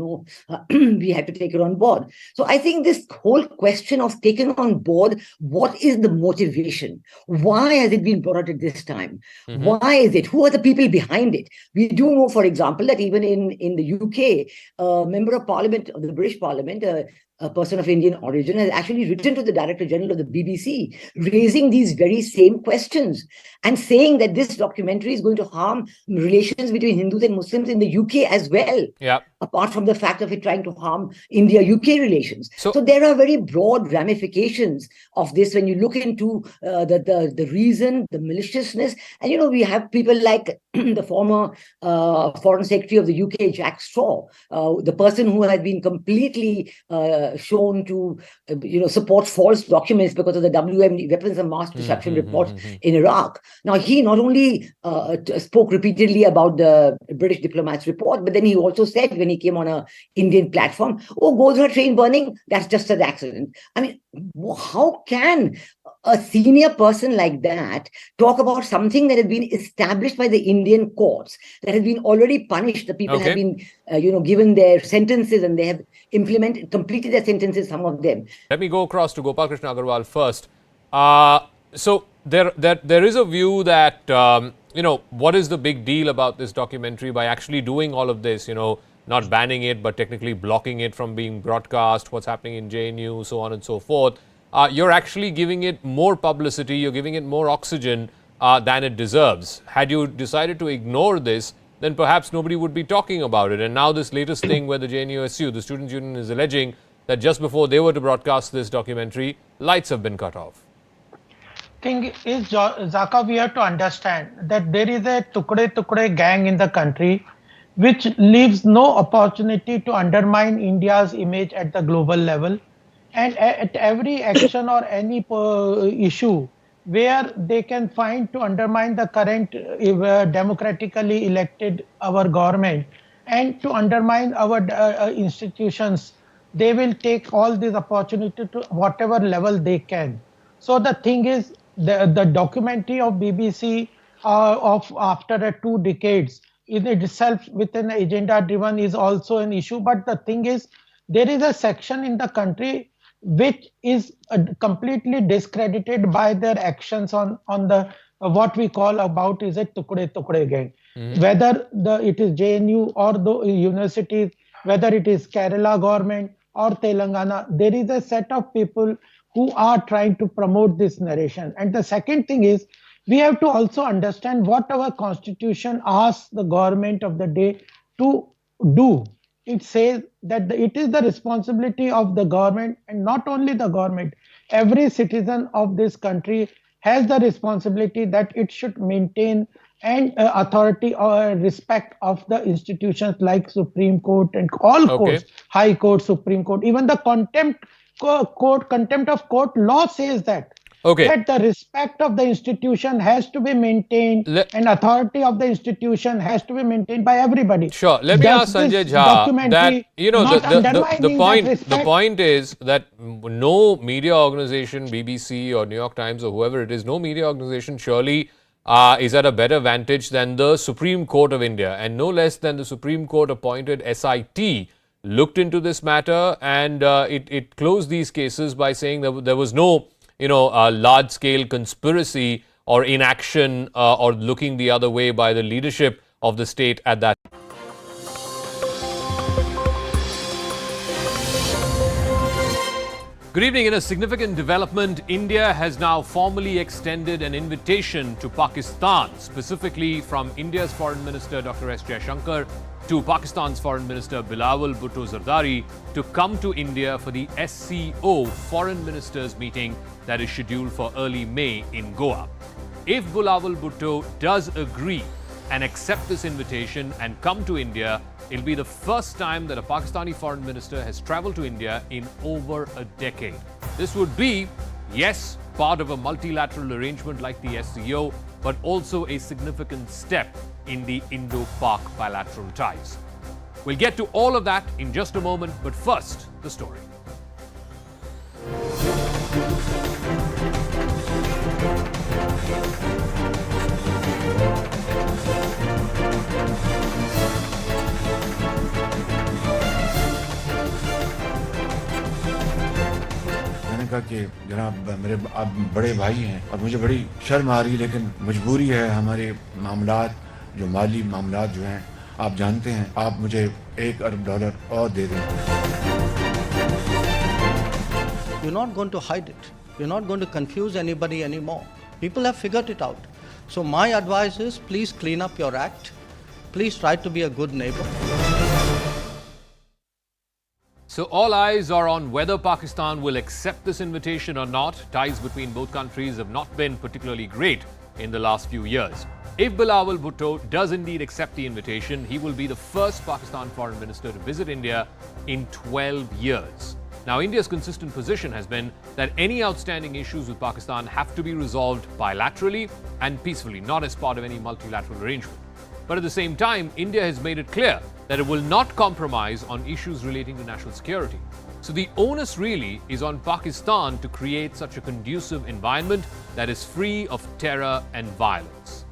S9: we have to take it on board. So I think this whole question of taking on board, what is the motivation? Why has it been brought out at this time? Why is it? Who are the people behind it? We do know, for example, that even in the UK, a member of Parliament, of the British Parliament, a person of Indian origin, has actually written to the Director General of the BBC, raising these very same questions and saying that this documentary is going to harm relations between Hindus and Muslims in the UK as well.
S2: Yeah.
S9: Apart from the fact of it trying to harm India-UK relations. So there are very broad ramifications of this when you look into the reason, the maliciousness. And, we have people like the former Foreign Secretary of the UK, Jack Straw, the person who has been completely shown to, support false documents because of the WMD, Weapons of Mass Destruction report in Iraq. Now, he not only spoke repeatedly about the British diplomat's report, but then he also said when he came on a Indian platform, Godhra train burning, that's just an accident. I mean, how can a senior person like that talk about something that has been established by the Indian courts, that has been already punished? The people have been, given their sentences and they have completed their sentences, some of them.
S2: Let me go across to Gopal Krishna Agarwal first. So there is a view that, what is the big deal about this documentary by actually doing all of this, not banning it, but technically blocking it from being broadcast, what's happening in JNU, so on and so forth. You're actually giving it more publicity, you're giving it more oxygen than it deserves. Had you decided to ignore this, then perhaps nobody would be talking about it. And now this latest thing where the JNUSU, the Students' Union, is alleging that just before they were to broadcast this documentary, lights have been cut off.
S10: Thing is, Zaka, we have to understand that there is a Tukde gang in the country which leaves no opportunity to undermine India's image at the global level. And at every action or any issue where they can find to undermine the current democratically elected our government and to undermine our institutions, they will take all these opportunity to whatever level they can. So the thing is, the documentary of BBC of after 2 decades in itself with an agenda driven is also an issue. But the thing is, there is a section in the country which is completely discredited by their actions on the what we call about is a Tukde gang. Whether it is JNU or the universities, whether it is Kerala government or Telangana, there is a set of people who are trying to promote this narration. And the second thing is, we have to also understand what our constitution asks the government of the day to do. It says that it is the responsibility of the government, and not only the government, every citizen of this country has the responsibility that it should maintain and authority or respect of the institutions like Supreme Court and all courts, High Court, Supreme Court, even the contempt of court law says that. That the respect of the institution has to be maintained and authority of the institution has to be maintained by everybody.
S2: Sure. Let me ask Sanjay Jha that, the point is that no media organization, BBC or New York Times or whoever it is, no media organization surely is at a better vantage than the Supreme Court of India, and no less than the Supreme Court appointed SIT looked into this matter, and it closed these cases by saying that there was no large-scale conspiracy or inaction or looking the other way by the leadership of the state at that. Good evening. In a significant development, India has now formally extended an invitation to Pakistan, specifically from India's Foreign Minister Dr. S. Jaishankar to Pakistan's Foreign Minister Bilawal Bhutto Zardari to come to India for the SCO Foreign Ministers meeting that is scheduled for early May in Goa. If Bilawal Bhutto does agree and accept this invitation and come to India, it'll be the first time that a Pakistani foreign minister has traveled to India in over a decade. This would be, yes, part of a multilateral arrangement like the SCO, but also a significant step in the Indo-Pak bilateral ties. We'll get to all of that in just a moment, but first, the story.
S11: कहा कि जनाब मेरे आप बड़े भाई हैं और मुझे बड़ी शर्म आ रही है, लेकिन मजबूरी है, हमारे मामलात जो माली मामलात जो हैं आप जानते हैं, आप मुझे $1 अरब और दे दें।
S12: You're not going to hide it. You're not going to confuse anybody anymore. People have figured it out. So my advice is, please clean up your act. Please try to be a good neighbor.
S2: So all eyes are on whether Pakistan will accept this invitation or not. Ties between both countries have not been particularly great in the last few years. If Bilawal Bhutto does indeed accept the invitation, he will be the first Pakistan foreign minister to visit India in 12 years. Now, India's consistent position has been that any outstanding issues with Pakistan have to be resolved bilaterally and peacefully, not as part of any multilateral arrangement. But at the same time, India has made it clear that it will not compromise on issues relating to national security. So the onus really is on Pakistan to create such a conducive environment that is free of terror and violence.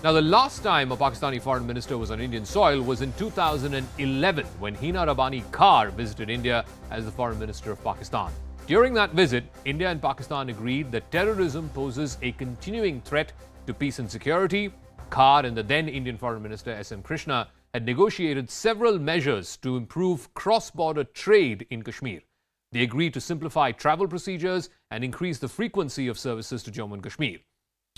S2: Now, the last time a Pakistani foreign minister was on Indian soil was in 2011 when Hina Rabbani Kar visited India as the foreign minister of Pakistan. During that visit, India and Pakistan agreed that terrorism poses a continuing threat to peace and security. Kar and the then Indian foreign minister S.M. Krishna had negotiated several measures to improve cross-border trade in Kashmir. They agreed to simplify travel procedures and increase the frequency of services to Jammu and Kashmir.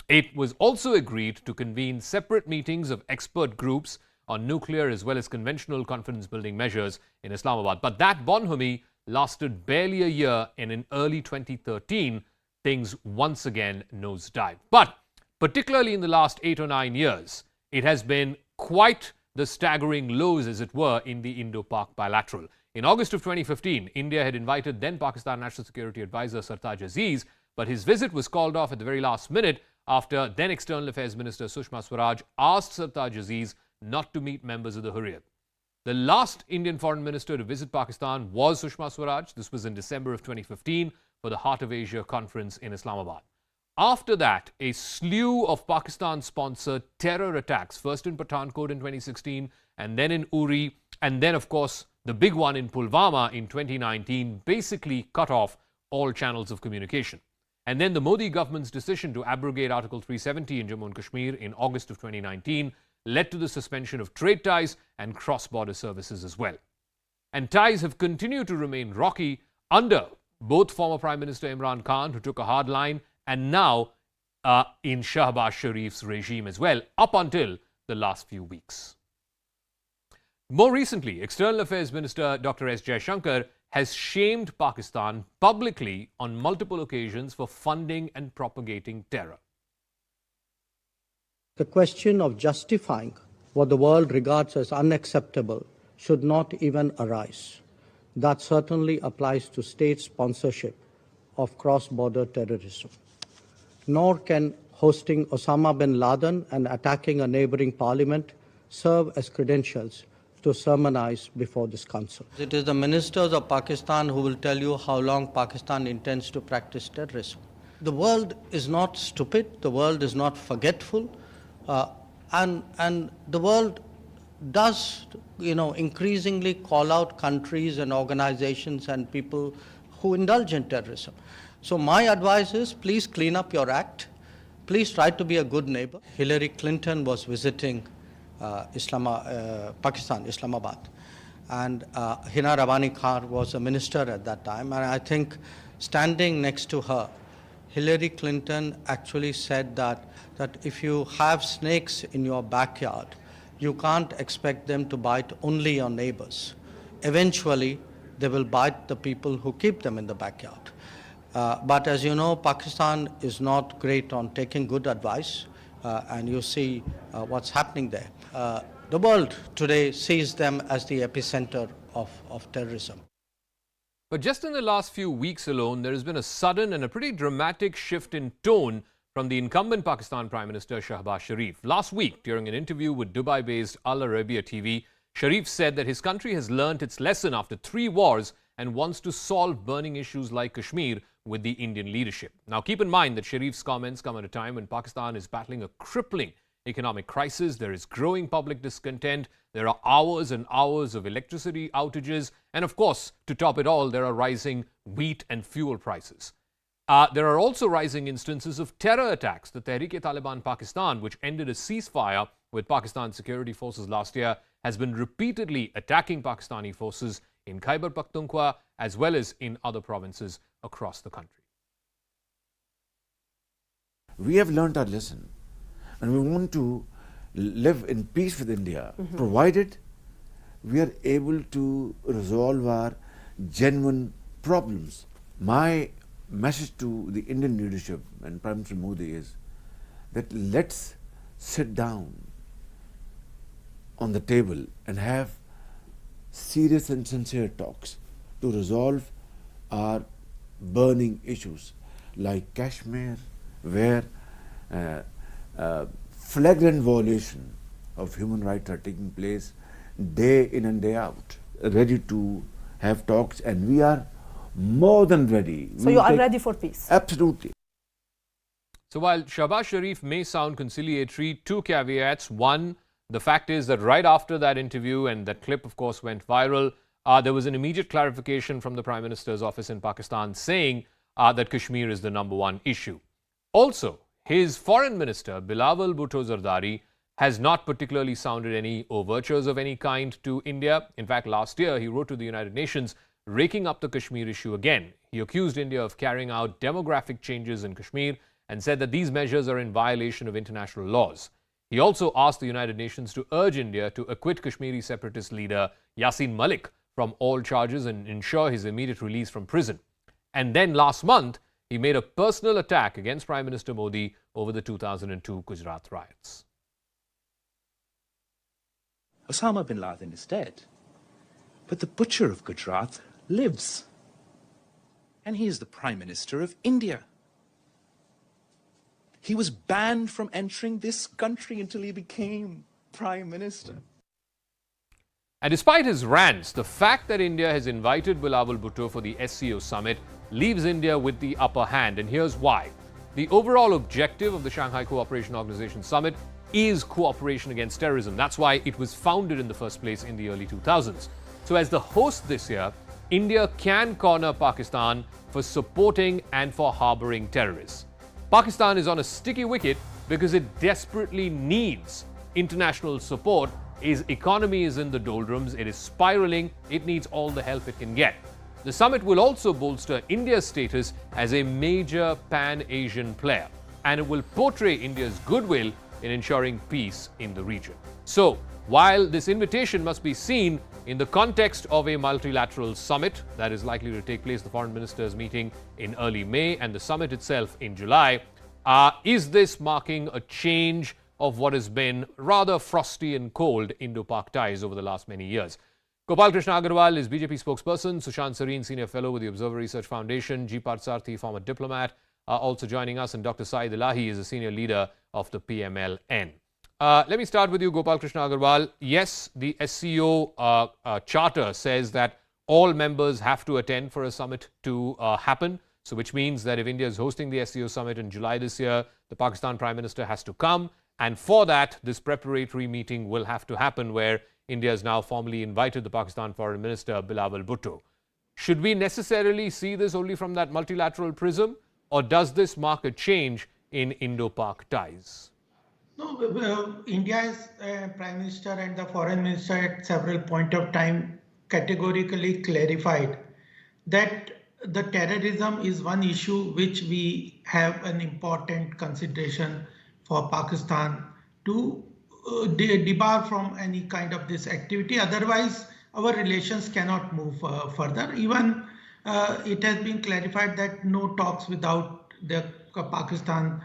S2: It was also agreed to convene separate meetings of expert groups on nuclear as well as conventional confidence-building measures in Islamabad. But that bonhomie lasted barely a year, and in early 2013, things once again nosedived. But particularly in the last 8 or 9 years, it has been quite the staggering lows, as it were, in the Indo-Pak bilateral. In August of 2015, India had invited then Pakistan National Security Advisor Sartaj Aziz, but his visit was called off at the very last minute after then External Affairs Minister Sushma Swaraj asked Sartaj Aziz not to meet members of the Hurriyat. The last Indian foreign minister to visit Pakistan was Sushma Swaraj. This was in December of 2015 for the Heart of Asia conference in Islamabad. After that, a slew of Pakistan-sponsored terror attacks, first in Pathankot in 2016, and then in Uri, and then, of course, the big one in Pulwama in 2019, basically cut off all channels of communication. And then the Modi government's decision to abrogate Article 370 in Jammu and Kashmir in August of 2019 led to the suspension of trade ties and cross-border services as well. And ties have continued to remain rocky under both former Prime Minister Imran Khan, who took a hard line, and now in Shahbaz Sharif's regime as well, up until the last few weeks. More recently, External Affairs Minister Dr. S. Jaishankar has shamed Pakistan publicly on multiple occasions for funding and propagating terror.
S12: The question of justifying what the world regards as unacceptable should not even arise. That certainly applies to state sponsorship of cross-border terrorism. Nor can hosting Osama bin Laden and attacking a neighboring parliament serve as credentials to sermonize before this council. It is the ministers of Pakistan who will tell you how long Pakistan intends to practice terrorism. The world is not stupid, the world is not forgetful, and the world does, increasingly call out countries and organizations and people who indulge in terrorism. So my advice is, please clean up your act. Please try to be a good neighbor. Hillary Clinton was visiting Pakistan, Islamabad. And Hina Rabbani Kar was a minister at that time. And I think standing next to her, Hillary Clinton actually said that if you have snakes in your backyard, you can't expect them to bite only your neighbors. Eventually, they will bite the people who keep them in the backyard. But as you know, Pakistan is not great on taking good advice. And you see what's happening there. The world today sees them as the epicenter of terrorism.
S2: But just in the last few weeks alone, there has been a sudden and a pretty dramatic shift in tone from the incumbent Pakistan Prime Minister Shahbaz Sharif. Last week, during an interview with Dubai-based Al Arabiya TV, Sharif said that his country has learnt its lesson after 3 wars and wants to solve burning issues like Kashmir with the Indian leadership. Now, keep in mind that Sharif's comments come at a time when Pakistan is battling a crippling economic crisis. There is growing public discontent. There are hours and hours of electricity outages. And of course, to top it all, there are rising wheat and fuel prices. There are also rising instances of terror attacks. The Tehreek-e-Taliban Pakistan, which ended a ceasefire with Pakistan security forces last year, has been repeatedly attacking Pakistani forces in Khyber Pakhtunkhwa as well as in other provinces across the country.
S11: We have learnt our lesson and we want to live in peace with India, provided we are able to resolve our genuine problems. My message to the Indian leadership and Prime Minister Modi is that let's sit down on the table and have serious and sincere talks to resolve our burning issues like Kashmir, where flagrant violation of human rights are taking place day in and day out. Ready to have talks, and we are more than ready.
S13: So you are ready for peace?
S11: Absolutely.
S2: So while Shahbaz Sharif may sound conciliatory, two caveats. One, the fact is that right after that interview, and that clip of course went viral, there was an immediate clarification from the Prime Minister's office in Pakistan saying that Kashmir is the #1 issue. Also, his foreign minister, Bilawal Bhutto Zardari, has not particularly sounded any overtures of any kind to India. In fact, last year he wrote to the United Nations raking up the Kashmir issue again. He accused India of carrying out demographic changes in Kashmir and said that these measures are in violation of international laws. He also asked the United Nations to urge India to acquit Kashmiri separatist leader Yasin Malik from all charges and ensure his immediate release from prison. And then last month, he made a personal attack against Prime Minister Modi over the 2002 Gujarat riots.
S14: Osama bin Laden is dead, but the butcher of Gujarat lives. And he is the Prime Minister of India. He was banned from entering this country until he became Prime Minister.
S2: And despite his rants, the fact that India has invited Bilawal Bhutto for the SCO summit leaves India with the upper hand, and here's why. The overall objective of the Shanghai Cooperation Organization summit is cooperation against terrorism. That's why it was founded in the first place in the early 2000s. So as the host this year, India can corner Pakistan for supporting and for harboring terrorists. Pakistan is on a sticky wicket because it desperately needs international support. Its economy is in the doldrums, it is spiraling, it needs all the help it can get. The summit will also bolster India's status as a major pan-Asian player, and it will portray India's goodwill in ensuring peace in the region. So, while this invitation must be seen in the context of a multilateral summit that is likely to take place, the foreign ministers meeting in early May and the summit itself in July, is this marking a change of what has been rather frosty and cold Indo-Pak ties over the last many years? Gopal Krishna Agarwal is BJP spokesperson, Sushant Sareen, senior fellow with the Observer Research Foundation, G. Parthsarthi, former diplomat, also joining us, and Dr. Saeed Elahi is a senior leader of the PMLN. Let me start with you, Gopal Krishna Agarwal. Yes, the SCO charter says that all members have to attend for a summit to happen. So which means that if India is hosting the SCO summit in July this year, the Pakistan Prime Minister has to come. And for that, this preparatory meeting will have to happen where India has now formally invited the Pakistan Foreign Minister, Bilawal Bhutto. Should we necessarily see this only from that multilateral prism, or does this mark a change in Indo-Pak ties?
S10: No, India's Prime Minister and the Foreign Minister at several points of time categorically clarified that the terrorism is one issue which we have an important consideration for Pakistan to debar from any kind of this activity. Otherwise, our relations cannot move further. Even it has been clarified that no talks without the Pakistan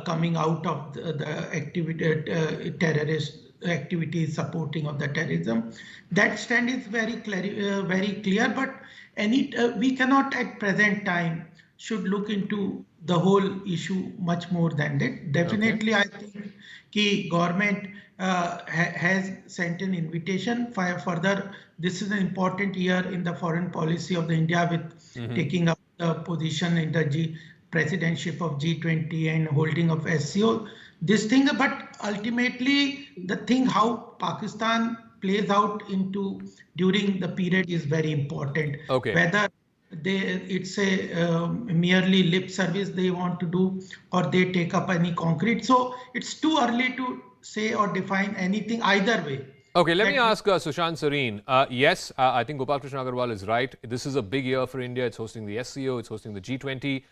S10: coming out of the activity, terrorist activities supporting of the terrorism. That stand is very clear, but we cannot at present time should look into the whole issue much more than that. Definitely, okay. I think the government has sent an invitation for further. This is an important year in the foreign policy of the India with taking up the position in the presidentship of G20 and holding of SCO. This thing, but ultimately the thing how Pakistan plays out into during the period is very important.
S2: Okay.
S10: Whether it's a merely lip service they want to do, or they take up any concrete. So it's too early to say or define anything either way.
S2: Okay, let me
S10: That
S2: ask Sushant Sareen. Yes, I think Gopal Krishna Agarwal is right. This is a big year for India. It's hosting the SCO, it's hosting the G20.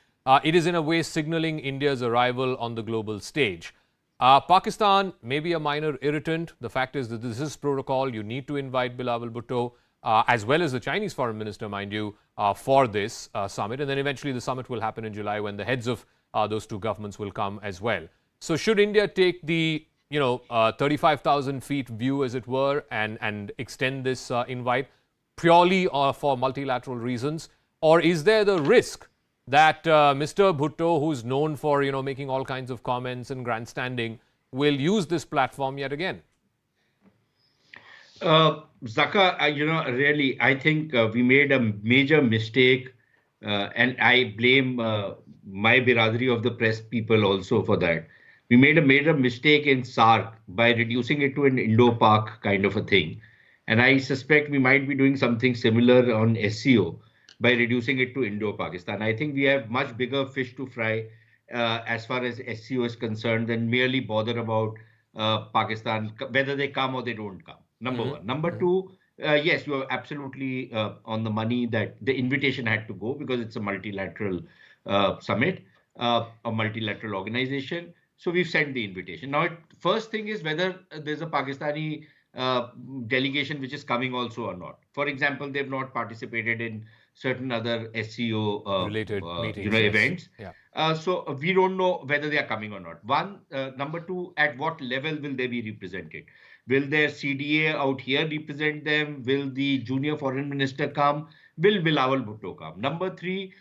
S2: It is in a way signaling India's arrival on the global stage. Pakistan may be a minor irritant. The fact is that this is protocol. You need to invite Bilawal Bhutto, as well as the Chinese foreign minister, mind you, for this summit. And then eventually the summit will happen in July when the heads of those two governments will come as well. So should India take the 35,000 feet view, as it were, and extend this invite purely for multilateral reasons? Or is there the risk that Mr. Bhutto, who's known for, making all kinds of comments and grandstanding, will use this platform yet again?
S13: Zaka, really, I think we made a major mistake, and I blame my biradari of the press people also for that. We made a major mistake in SARC by reducing it to an Indo-Pak kind of a thing. And I suspect we might be doing something similar on SCO by reducing it to Indo-Pakistan. I think we have much bigger fish to fry as far as SCO is concerned than merely bother about Pakistan, whether they come or they don't come. Number one. Number two, yes, you are absolutely on the money that the invitation had to go because it's a multilateral summit, a multilateral organization. So we've sent the invitation. Now, first thing is whether there's a Pakistani delegation which is coming also or not. For example, they've not participated in certain other SCO
S2: related meetings,
S13: events.
S2: Yeah.
S13: So we don't know whether they are coming or not. One. Number two, at what level will they be represented? Will their CDA out here represent them? Will the junior foreign minister come? Will Bilawal Bhutto come? Number three,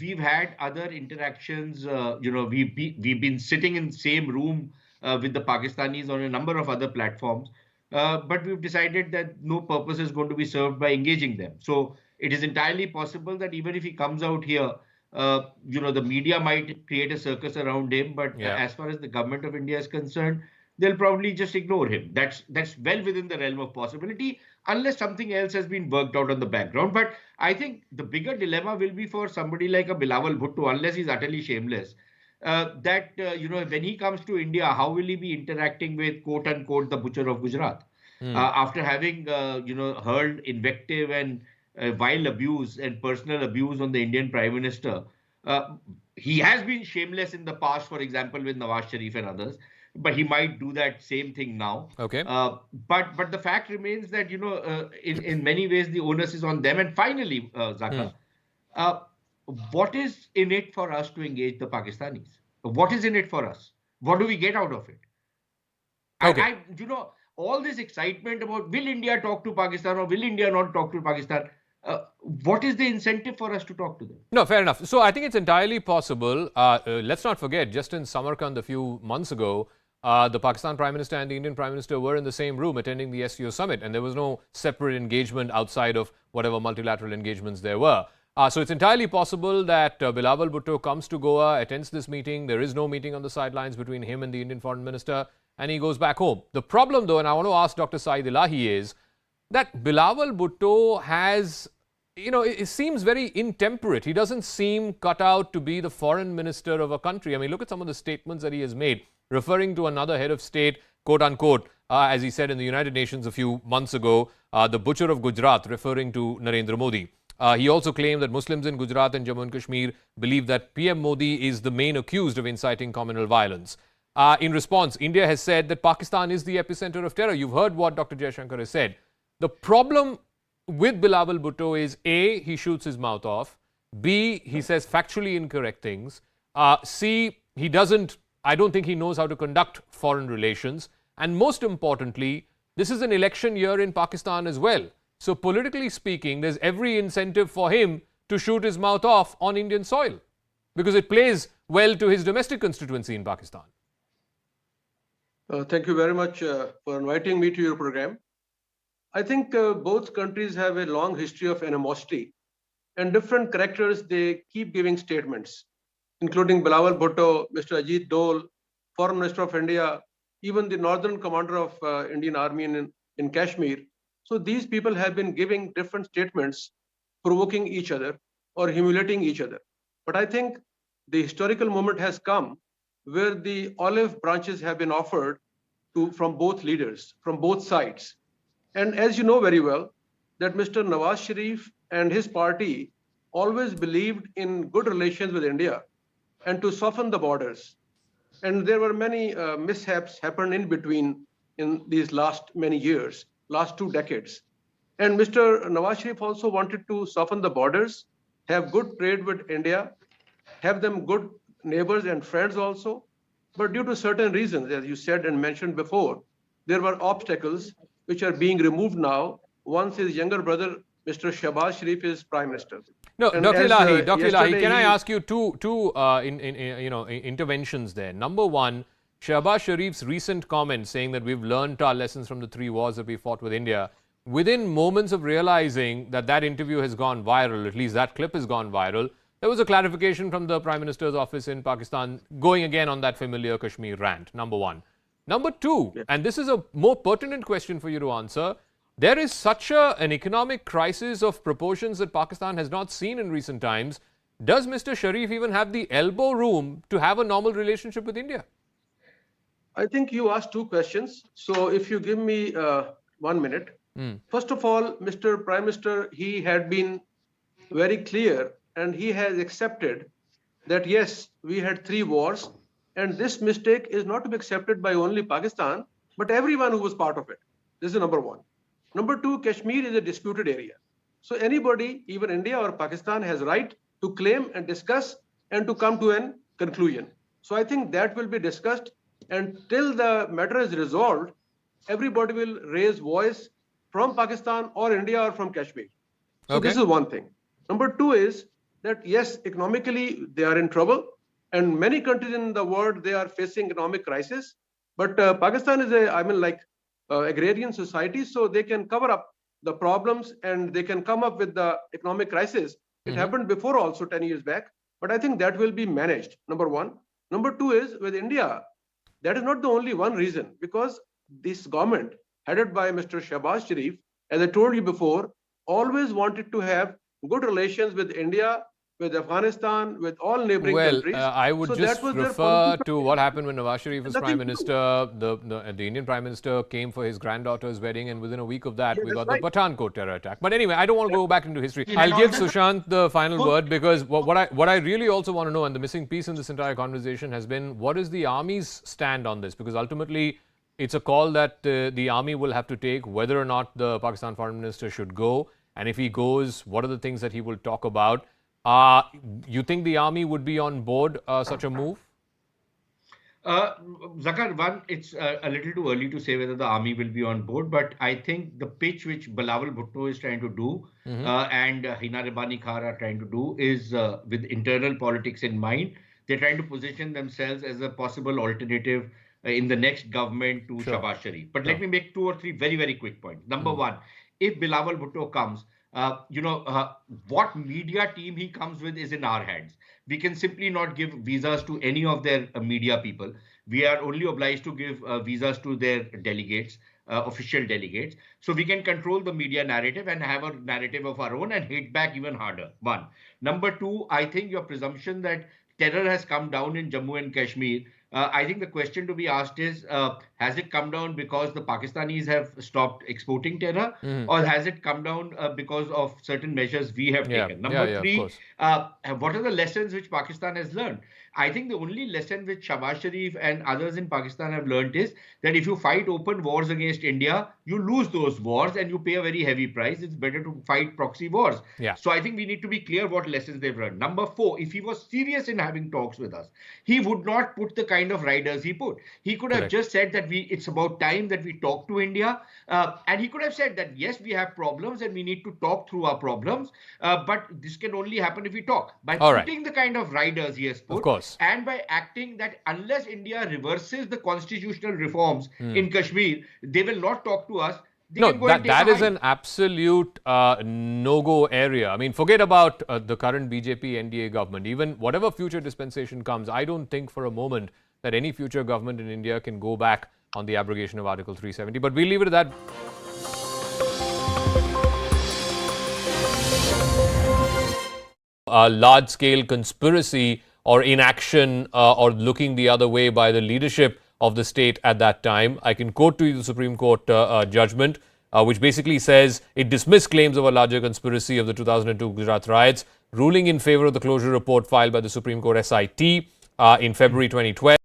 S13: we've had other interactions. We've been sitting in the same room with the Pakistanis on a number of other platforms. But we've decided that no purpose is going to be served by engaging them. So it is entirely possible that even if he comes out here, the media might create a circus around him. But as far as the government of India is concerned, they'll probably just ignore him. That's well within the realm of possibility, unless something else has been worked out on the background. But I think the bigger dilemma will be for somebody like a Bilawal Bhutto, unless he's utterly shameless, when he comes to India, how will he be interacting with, quote unquote, the butcher of Gujarat? After having, hurled invective and vile abuse and personal abuse on the Indian Prime Minister. He has been shameless in the past, for example, with Nawaz Sharif and others. But he might do that same thing now.
S2: Okay.
S13: But the fact remains that, in many ways, the onus is on them. And finally, Zaka, what is in it for us to engage the Pakistanis? What is in it for us? What do we get out of it?
S2: Okay.
S13: All this excitement about will India talk to Pakistan or will India not talk to Pakistan? What is the incentive for us to talk to them?
S2: No, fair enough. So I think it's entirely possible. Let's not forget, just in Samarkand a few months ago, the Pakistan Prime Minister and the Indian Prime Minister were in the same room attending the SCO summit, and there was no separate engagement outside of whatever multilateral engagements there were. So it's entirely possible that Bilawal Bhutto comes to Goa, attends this meeting. There is no meeting on the sidelines between him and the Indian Foreign Minister, and he goes back home. The problem, though, and I want to ask Dr. Saeed Elahi, is that Bilawal Bhutto has, it seems very intemperate. He doesn't seem cut out to be the foreign minister of a country. I mean, look at some of the statements that he has made, referring to another head of state, quote unquote, as he said in the United Nations a few months ago, the butcher of Gujarat, referring to Narendra Modi. He also claimed that Muslims in Gujarat and Jammu and Kashmir believe that PM Modi is the main accused of inciting communal violence. In response, India has said that Pakistan is the epicenter of terror. You've heard what Dr. Jaishankar has said. The problem with Bilawal Bhutto is A, he shoots his mouth off. B, he says factually incorrect things. C, I don't think he knows how to conduct foreign relations. And most importantly, this is an election year in Pakistan as well. So politically speaking, there's every incentive for him to shoot his mouth off on Indian soil because it plays well to his domestic constituency in Pakistan.
S15: Thank you very much for inviting me to your program. I think both countries have a long history of animosity and different characters. They keep giving statements, including Bilawal Bhutto, Mr. Ajit Dole, Foreign Minister of India, even the Northern Commander of Indian Army in Kashmir. So these people have been giving different statements, provoking each other. or humiliating each other. But I think the historical moment has come where the olive branches have been offered from both leaders, from both sides. And as you know very well, that Mr. Nawaz Sharif and his party always believed in good relations with India and to soften the borders. And there were many mishaps happened in between in these last many years, last 2 decades. And Mr. Nawaz Sharif also wanted to soften the borders, have good trade with India, have them good neighbors and friends also. But due to certain reasons, as you said and mentioned before, there were obstacles which are being removed now once his younger brother, Mr. Shahbaz Sharif, is Prime Minister.
S2: No,
S15: And
S2: Dr.
S15: as,
S2: Ilahi, Dr. Ilahi,
S15: yesterday
S2: can I
S15: he-
S2: ask you two interventions there? Number one, Shahbaz Sharif's recent comment saying that we've learned our lessons from the 3 wars that we fought with India. Within moments of realizing that that interview has gone viral, at least that clip has gone viral, there was a clarification from the Prime Minister's office in Pakistan going again on that familiar Kashmir rant, number one. Number two, and this is a more pertinent question for you to answer, there is such an economic crisis of proportions that Pakistan has not seen in recent times. Does Mr. Sharif even have the elbow room to have a normal relationship with India?
S15: I think you asked 2 questions. So if you give me 1 minute. First of all, Mr. Prime Minister, he had been very clear and he has accepted that yes, we had 3 wars and this mistake is not to be accepted by only Pakistan, but everyone who was part of it. This is number 1. Number 2, Kashmir is a disputed area. So anybody, even India or Pakistan, has right to claim and discuss and to come to an conclusion. So I think that will be discussed, and till the matter is resolved, everybody will raise voice from Pakistan or India or from Kashmir. So this is one thing. Number 2 is that yes, economically they are in trouble, and many countries in the world, they are facing economic crisis. But Pakistan is agrarian society, so they can cover up the problems and they can come up with the economic crisis. It happened before also 10 years back, but I think that will be managed, number 1. Number 2 is with India, that is not the only one reason, because this government headed by Mr. Shahbaz Sharif, as I told you before, always wanted to have good relations with India, with Afghanistan, with all neighboring countries.
S2: I would
S15: So
S2: just
S15: that was their
S2: refer
S15: political-
S2: to what happened when Nawaz Sharif was
S15: Nothing
S2: Prime
S15: to do.
S2: Minister. The Indian Prime Minister came for his granddaughter's wedding, and within a week of that,
S15: Yeah,
S2: we
S15: that's
S2: got
S15: right.
S2: the Pathankot terror attack. But anyway, I don't want to go back into history.
S10: In
S2: I'll
S10: all
S2: give
S10: the-
S2: Sushant the final word, because what I really also want to know, and the missing piece in this entire conversation has been, what is the Army's stand on this? Because ultimately, it's a call that the Army will have to take, whether or not the Pakistan Foreign Minister should go. And if he goes, what are the things that he will talk about? You think the Army would be on board such a move?
S13: Zakar, one, it's a little too early to say whether the army will be on board, but I think the pitch which Bilawal Bhutto is trying to do and Hina Rebani Khar are trying to do is with internal politics in mind. They're trying to position themselves as a possible alternative in the next government to Shahbaz Sharif. But let me make 2 or 3 very, very quick points. Number 1, if Bilawal Bhutto comes, what media team he comes with is in our hands. We can simply not give visas to any of their media people. We are only obliged to give visas to their delegates, official delegates. So we can control the media narrative and have a narrative of our own and hit back even harder. 1. Number 2, I think your presumption that terror has come down in Jammu and Kashmir, I think the question to be asked is, has it come down because the Pakistanis have stopped exporting terror, or has it come down because of certain measures we have taken? Number 3, what are the lessons which Pakistan has learned? I think the only lesson which Shahbaz Sharif and others in Pakistan have learned is that if you fight open wars against India, you lose those wars and you pay a very heavy price. It's better to fight proxy wars. So I think we need to be clear what lessons they've learned. Number 4, if he was serious in having talks with us, he would not put the kind of riders he put. He could have just said that it's about time that we talk to India. And he could have said that, yes, we have problems and we need to talk through our problems. But this can only happen if we talk. By putting the kind of riders he has put, and by acting that unless India reverses the constitutional reforms in Kashmir, they will not talk to us.
S2: No, that is an absolute no-go area. I mean, forget about the current BJP NDA government. Even whatever future dispensation comes, I don't think for a moment that any future government in India can go back on the abrogation of Article 370. But we'll leave it at that. large-scale conspiracy or inaction or looking the other way by the leadership of the state at that time. I can quote to you the Supreme Court judgment, which basically says it dismissed claims of a larger conspiracy of the 2002 Gujarat riots, ruling in favor of the closure report filed by the Supreme Court SIT in February 2012.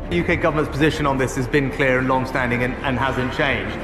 S16: The UK government's position on this has been clear and long-standing and hasn't changed.